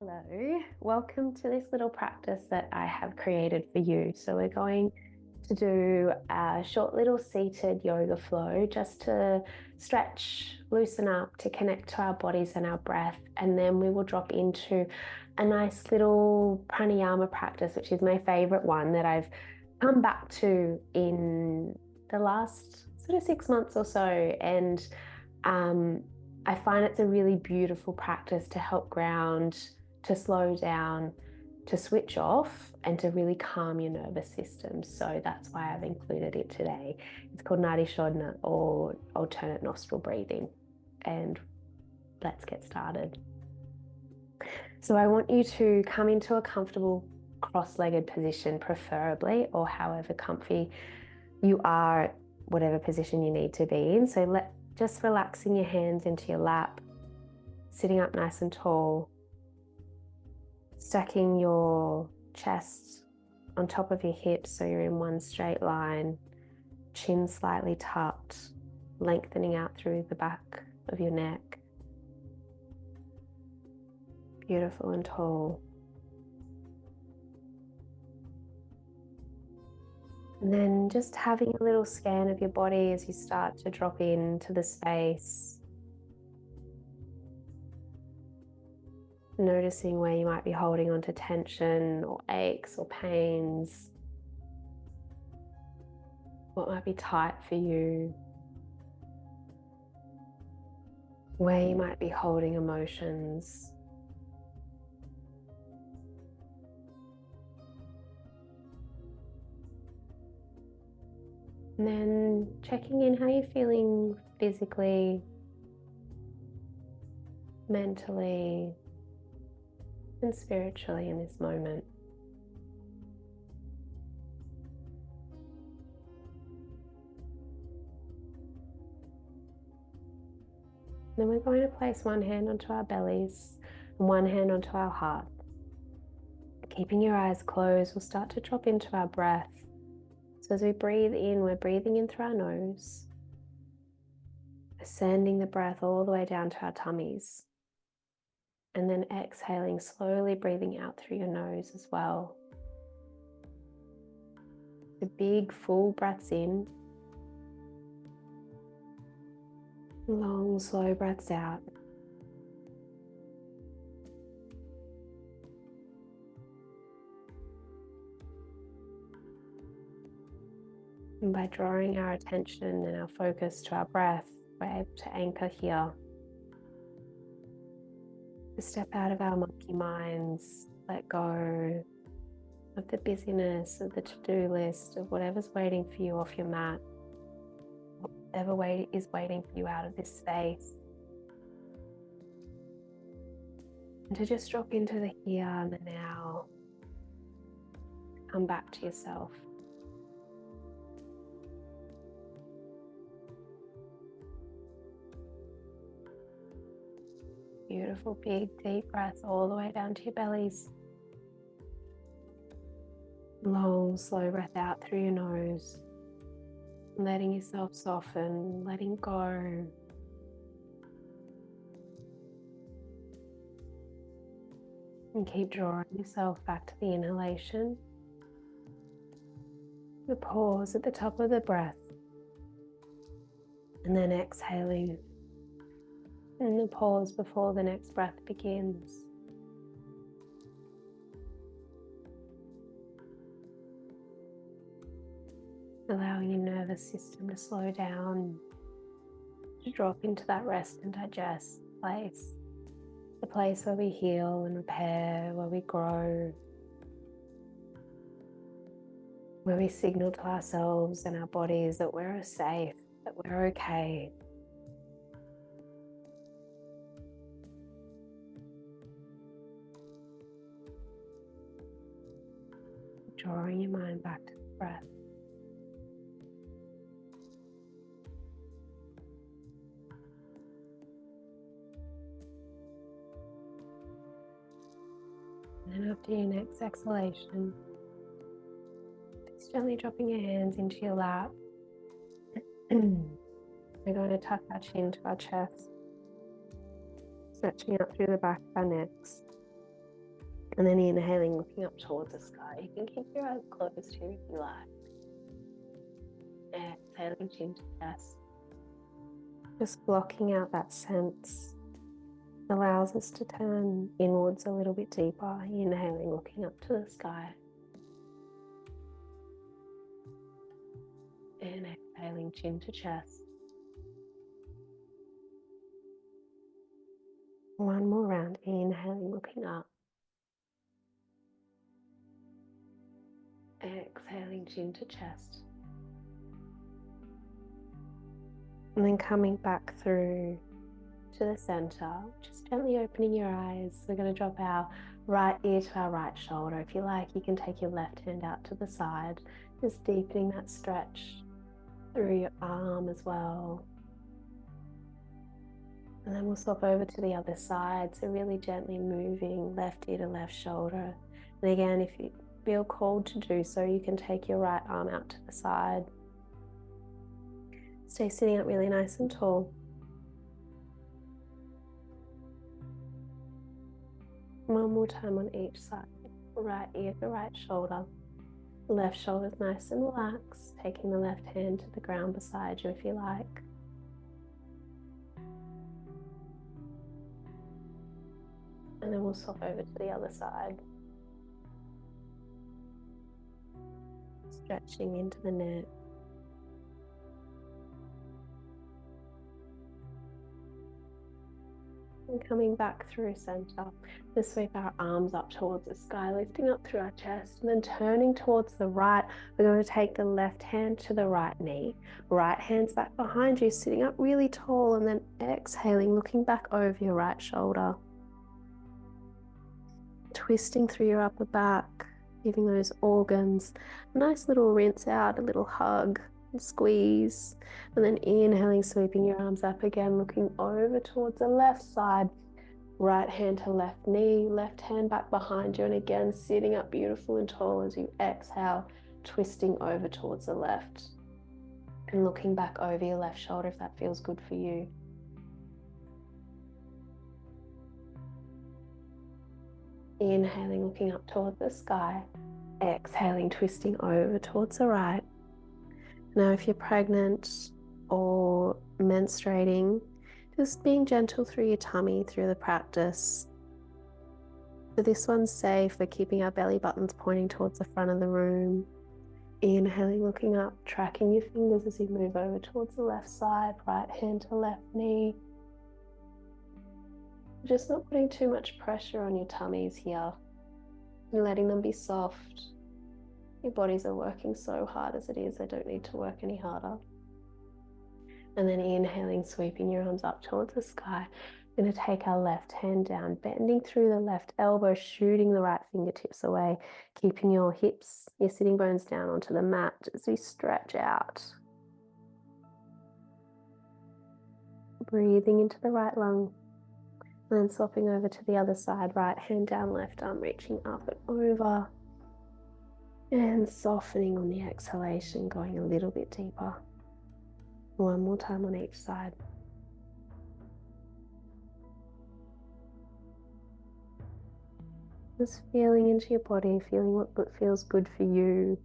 Hello, welcome to this little practice that I have created for you. So we're going to do a short little seated yoga flow just to stretch, loosen up, to connect to our bodies and our breath. And then we will drop into a nice little pranayama practice, which is my favorite one that I've come back to in the last sort of 6 months or so. And I find it's a really beautiful practice to help ground, to slow down, to switch off, and to really calm your nervous system. So that's why I've included it today. It's called Nadi Shodhana, or alternate nostril breathing. And let's get started. So I want you to come into a comfortable cross-legged position, preferably, or however comfy you are, whatever position you need to be in. So just relaxing your hands into your lap, sitting up nice and tall, stacking your chest on top of your hips so you're in one straight line, chin slightly tucked, lengthening out through the back of your neck. Beautiful and tall. And then just having a little scan of your body as you start to drop into the space. Noticing where you might be holding on to tension or aches or pains. What might be tight for you. Where you might be holding emotions. And then checking in how you're feeling physically, mentally, and spiritually in this moment. Then we're going to place one hand onto our bellies and one hand onto our heart. Keeping your eyes closed, we'll start to drop into our breath. So as we breathe in, we're breathing in through our nose, ascending the breath all the way down to our tummies. And then exhaling, slowly breathing out through your nose as well. The big full breaths in. Long, slow breaths out. And by drawing our attention and our focus to our breath, we're able to anchor here. To step out of our monkey minds, let go of the busyness, of the to-do list, of whatever's waiting for you off your mat, whatever is waiting for you out of this space. And to just drop into the here and the now. Come back to yourself. Beautiful, big, deep breaths all the way down to your bellies. Long, slow breath out through your nose. Letting yourself soften, letting go. And keep drawing yourself back to the inhalation. The pause at the top of the breath. And then exhaling. And the pause before the next breath begins. Allowing your nervous system to slow down, to drop into that rest and digest place. The place where we heal and repair, where we grow, where we signal to ourselves and our bodies that we're safe, that we're okay. Drawing your mind back to the breath. And then after your next exhalation, just gently dropping your hands into your lap. We're going to tuck our chin to our chest, stretching out through the back of our necks. And then inhaling, looking up towards the sky. You can keep your eyes closed here if you like. Exhaling, chin to chest. Just blocking out that sense allows us to turn inwards a little bit deeper. Inhaling, looking up to the sky. And exhaling, chin to chest. One more round. Inhaling, looking up. Exhaling, chin to chest. And then coming back through to the center, just gently opening your eyes. We're going to drop our right ear to our right shoulder. If you like, you can take your left hand out to the side, just deepening that stretch through your arm as well. And then we'll swap over to the other side. So really gently moving left ear to left shoulder. And again, if you feel called to do so, you can take your right arm out to the side. Stay sitting up really nice and tall. One more time on each side. Right ear to right shoulder. Left shoulder is nice and relaxed. Taking the left hand to the ground beside you if you like. And then we'll swap over to the other side. Stretching into the neck. And coming back through center, just sweep our arms up towards the sky, lifting up through our chest, and then turning towards the right. We're going to take the left hand to the right knee. Right hand's back behind you, sitting up really tall, and then exhaling, looking back over your right shoulder. Twisting through your upper back, giving those organs a nice little rinse out, a little hug and squeeze, and then inhaling, sweeping your arms up again, looking over towards the left side. Right hand to left knee, left hand back behind you, and again sitting up beautiful and tall as you exhale, twisting over towards the left and looking back over your left shoulder if that feels good for you. Inhaling, looking up towards the sky. Exhaling, twisting over towards the right. Now, if you're pregnant or menstruating, just being gentle through your tummy through the practice. So this one's safe. We're keeping our belly buttons pointing towards the front of the room. Inhaling, looking up, tracking your fingers as you move over towards the left side, right hand to left knee. Just not putting too much pressure on your tummies here. And letting them be soft. Your bodies are working so hard as it is, they don't need to work any harder. And then inhaling, sweeping your arms up towards the sky. We're going to take our left hand down, bending through the left elbow, shooting the right fingertips away, keeping your hips, your sitting bones down onto the mat as we stretch out. Breathing into the right lung. And then swapping over to the other side, right hand down, left arm reaching up and over. And softening on the exhalation, going a little bit deeper. One more time on each side. Just feeling into your body, feeling what feels good for you,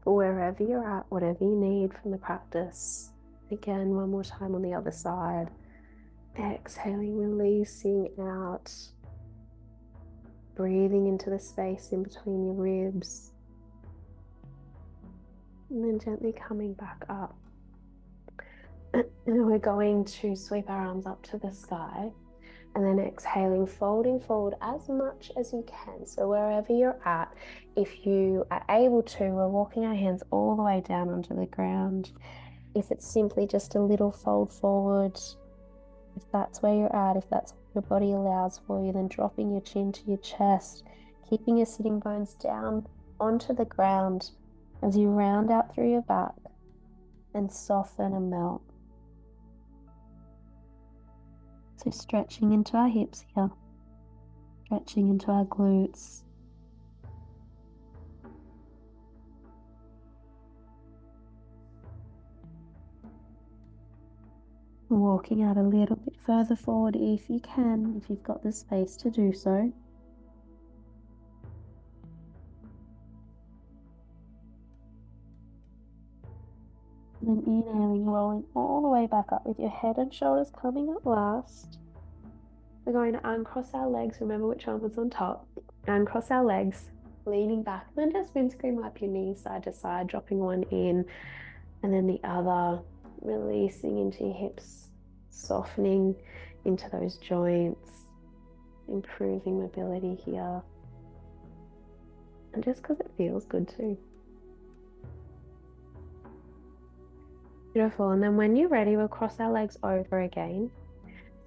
for wherever you're at, whatever you need from the practice. Again, one more time on the other side. Exhaling, releasing out. Breathing into the space in between your ribs. And then gently coming back up. And we're going to sweep our arms up to the sky. And then exhaling, folding forward as much as you can. So wherever you're at, if you are able to, we're walking our hands all the way down onto the ground. If it's simply just a little fold forward, if that's where you're at, if that's what your body allows for you, then dropping your chin to your chest, keeping your sitting bones down onto the ground as you round out through your back and soften and melt. So stretching into our hips here, stretching into our glutes. Walking out a little bit further forward if you can, if you've got the space to do so. And then inhaling, rolling all the way back up with your head and shoulders coming up last. We're going to uncross our legs. Remember which arm was on top. Uncross our legs, leaning back, and then just windscreen wipe your knees side to side, dropping one in and then the other, releasing into your hips, softening into those joints, improving mobility here. And just because it feels good too. Beautiful. And then when you're ready, we'll cross our legs over again.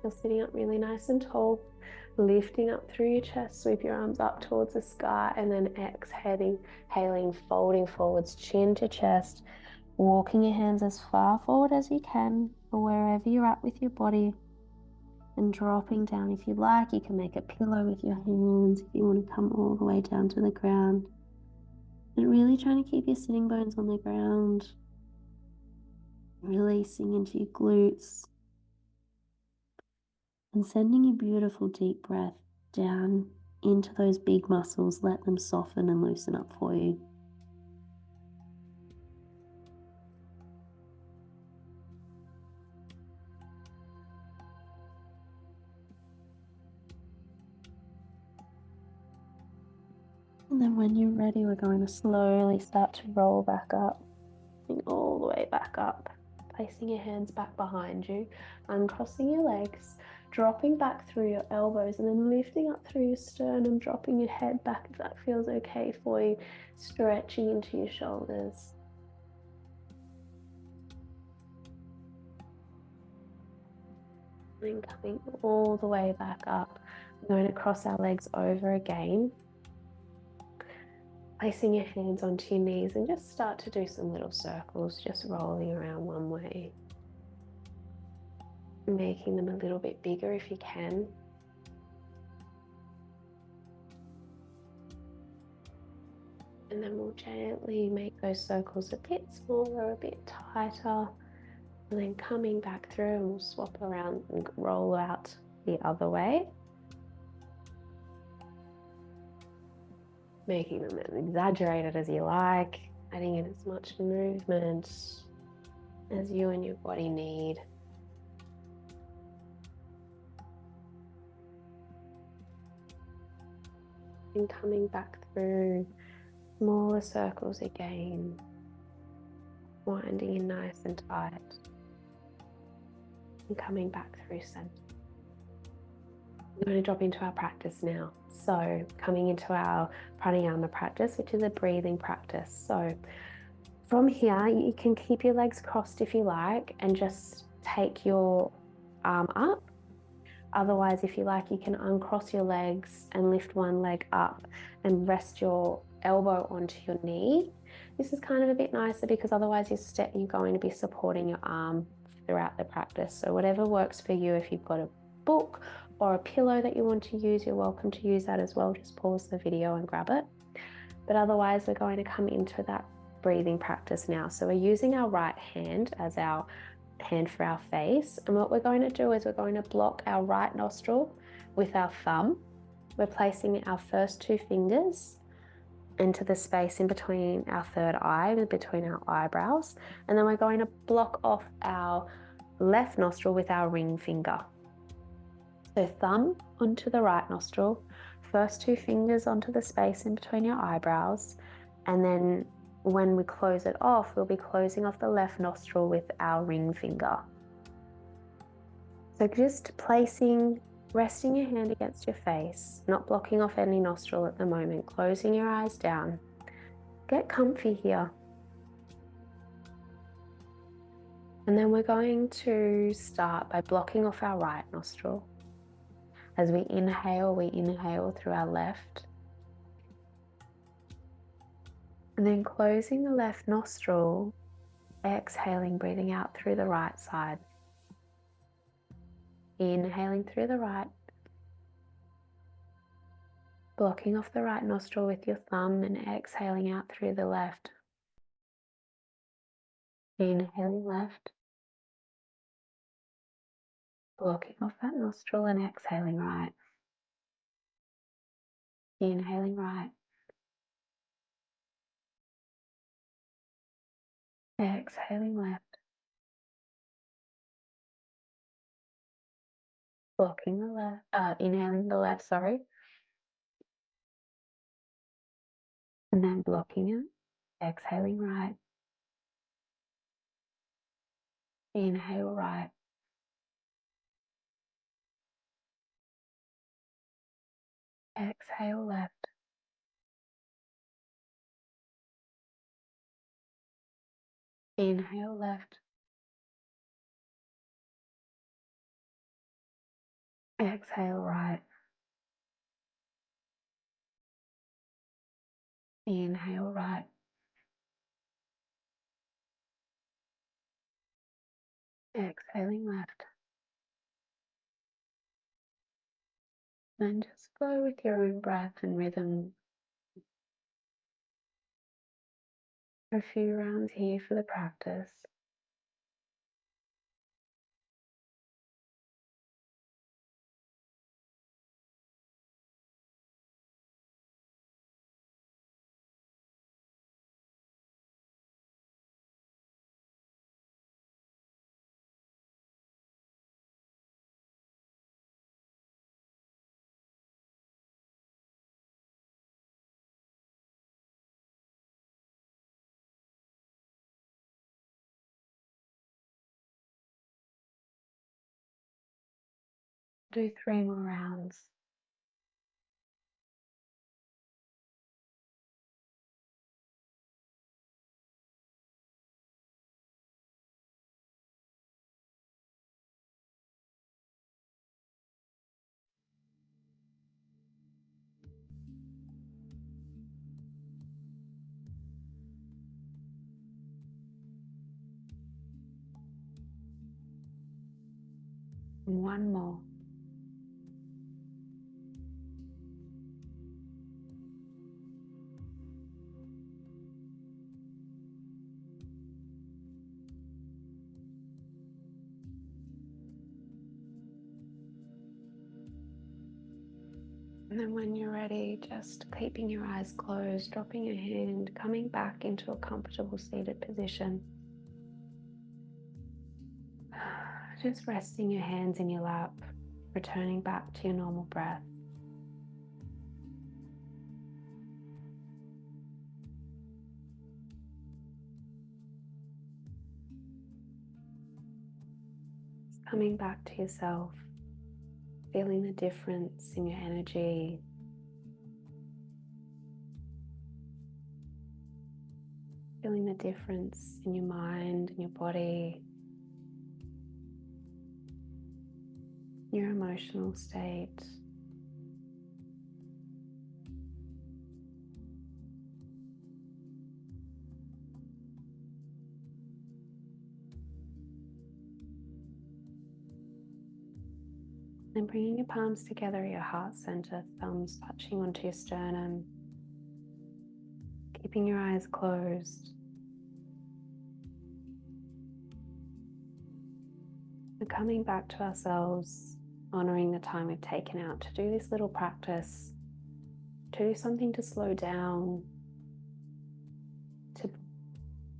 So sitting up really nice and tall, lifting up through your chest, sweep your arms up towards the sky, and then exhaling, folding forwards, chin to chest, walking your hands as far forward as you can, or wherever you're at with your body, and dropping down. If you like, you can make a pillow with your hands if you want to come all the way down to the ground. And really trying to keep your sitting bones on the ground, releasing into your glutes, and sending a beautiful deep breath down into those big muscles. Let them soften and loosen up for you. And then when you're ready, we're going to slowly start to roll back up, all the way back up, placing your hands back behind you, uncrossing your legs, dropping back through your elbows, and then lifting up through your sternum, dropping your head back if that feels okay for you, stretching into your shoulders. And coming all the way back up. We're going to cross our legs over again, placing your hands onto your knees and just start to do some little circles, just rolling around one way, making them a little bit bigger if you can. And then we'll gently make those circles a bit smaller, a bit tighter, and then coming back through, and we'll swap around and roll out the other way, making them as exaggerated as you like, adding in as much movement as you and your body need. And coming back through smaller circles again, winding in nice and tight, and coming back through center. We're going to drop into our practice now. So coming into our pranayama practice, which is a breathing practice. So from here, you can keep your legs crossed if you like and just take your arm up. Otherwise, if you like, you can uncross your legs and lift one leg up and rest your elbow onto your knee. This is kind of a bit nicer because otherwise you're going to be supporting your arm throughout the practice. So whatever works for you. If you've got a book or a pillow that you want to use, you're welcome to use that as well. Just pause the video and grab it. But otherwise, we're going to come into that breathing practice now. So we're using our right hand as our hand for our face, and what we're going to do is we're going to block our right nostril with our thumb. We're placing our first two fingers into the space in between our third eye, between our eyebrows, and then we're going to block off our left nostril with our ring finger. So thumb onto the right nostril, first two fingers onto the space in between your eyebrows, and then when we close it off, we'll be closing off the left nostril with our ring finger. So just resting your hand against your face, not blocking off any nostril at the moment, closing your eyes down. Get comfy here. And then we're going to start by blocking off our right nostril. As we inhale through our left. And then closing the left nostril, exhaling, breathing out through the right side. Inhaling through the right. Blocking off the right nostril with your thumb and exhaling out through the left. Inhaling left. Blocking off that nostril and exhaling right. Inhaling right. Exhaling left. Blocking the left, inhaling the left, sorry, and then blocking it. Exhaling right. Inhale right. Exhale left. Inhale left. Exhale right. Inhale right. Exhaling left. Then just flow with your own breath and rhythm. A few rounds here for the practice. Do 3 more rounds. And 1 more. And then when you're ready, just keeping your eyes closed, dropping your hand, coming back into a comfortable seated position. Just resting your hands in your lap, returning back to your normal breath. Coming back to yourself, feeling the difference in your energy, feeling the difference in your mind and your body, your emotional state. Then bringing your palms together at your heart center, thumbs touching onto your sternum, keeping your eyes closed. And coming back to ourselves, honoring the time we've taken out to do this little practice, to do something to slow down, to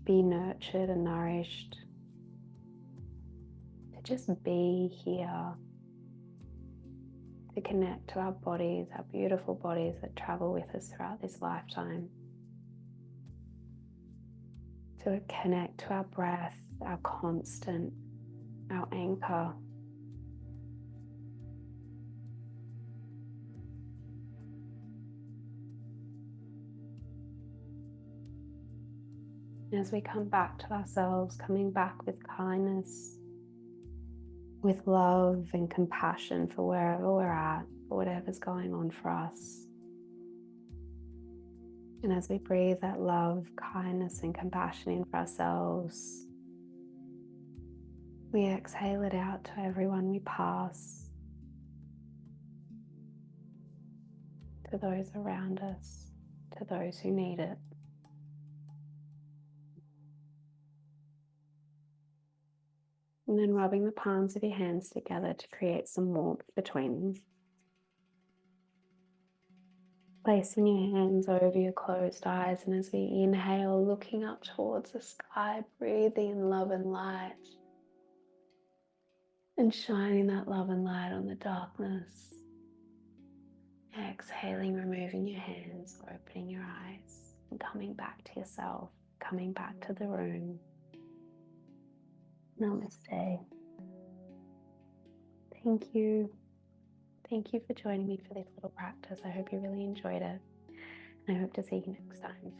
be nurtured and nourished, to just be here, to connect to our bodies, our beautiful bodies that travel with us throughout this lifetime, to connect to our breath, our constant, our anchor. As we come back to ourselves, coming back with kindness, with love and compassion for wherever we're at, for whatever's going on for us. And as we breathe that love, kindness, and compassion in for ourselves, we exhale it out to everyone we pass, to those around us, to those who need it. And then rubbing the palms of your hands together to create some warmth between them. Placing your hands over your closed eyes, and as we inhale, looking up towards the sky, breathing in love and light. and shining that love and light on the darkness. Exhaling, removing your hands, opening your eyes, and coming back to yourself, coming back to the room. Namaste. Thank you. Thank you for joining me for this little practice. I hope you really enjoyed it. And I hope to see you next time.